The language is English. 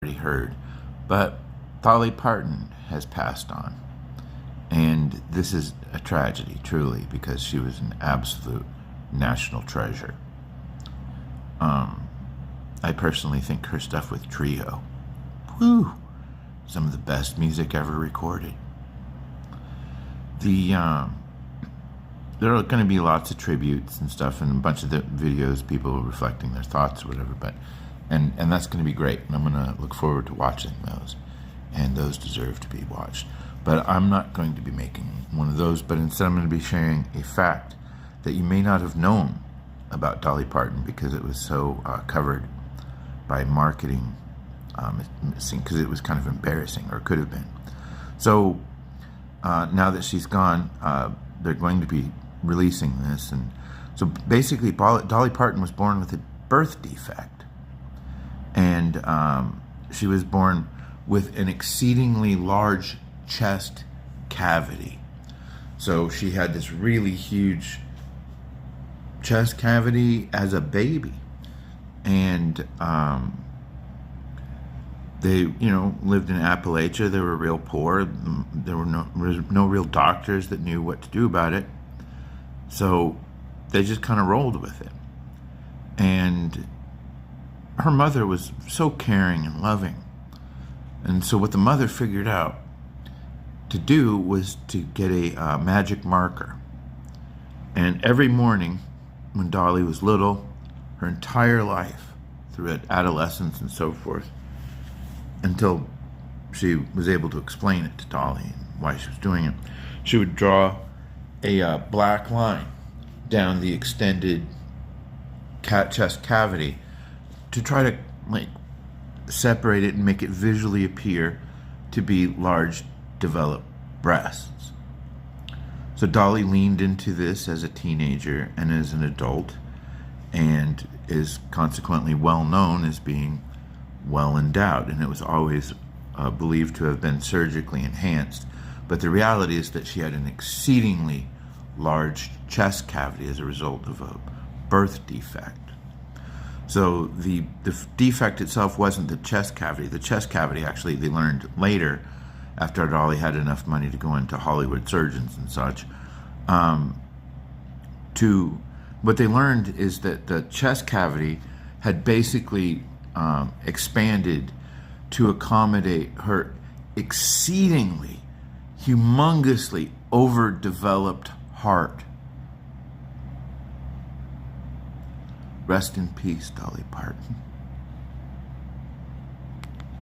already heard, but Dolly Parton has passed on. And this is a tragedy, truly, because she was an absolute national treasure. I personally think her stuff with Trio, whew, some of the best music ever recorded. There are going to be lots of tributes and stuff, and a bunch of the videos, people reflecting their thoughts or whatever, but and that's going to be great, and I'm going to look forward to watching those, and those deserve to be watched. But I'm not going to be making one of those, but instead I'm going to be sharing a fact that you may not have known about Dolly Parton because it was so covered by marketing, because it was kind of embarrassing, or could have been. So now that she's gone, they're going to be releasing this. And so basically Dolly Parton was born with a birth defect, and she was born with an exceedingly large chest cavity. So she had this really huge chest cavity as a baby, and they lived in Appalachia. They were real poor. There were no real doctors that knew what to do about it, so they just kind of rolled with it. And her mother was so caring and loving, and so what the mother figured out to do was to get a magic marker. And every morning when Dolly was little, her entire life through adolescence and so forth, until she was able to explain it to Dolly and why she was doing it, she would draw a black line down the extended chest cavity to try to separate it and make it visually appear to be large developed breasts. So Dolly leaned into this as a teenager and as an adult, and is consequently well known as being well endowed, and it was always believed to have been surgically enhanced. But the reality is that she had an exceedingly large chest cavity as a result of a birth defect. So the defect itself wasn't the chest cavity. The chest cavity, actually, they learned later, after Dolly had enough money to go into Hollywood surgeons and such, what they learned is that the chest cavity had basically expanded to accommodate her exceedingly, humongously overdeveloped heart. Rest in peace, Dolly Parton.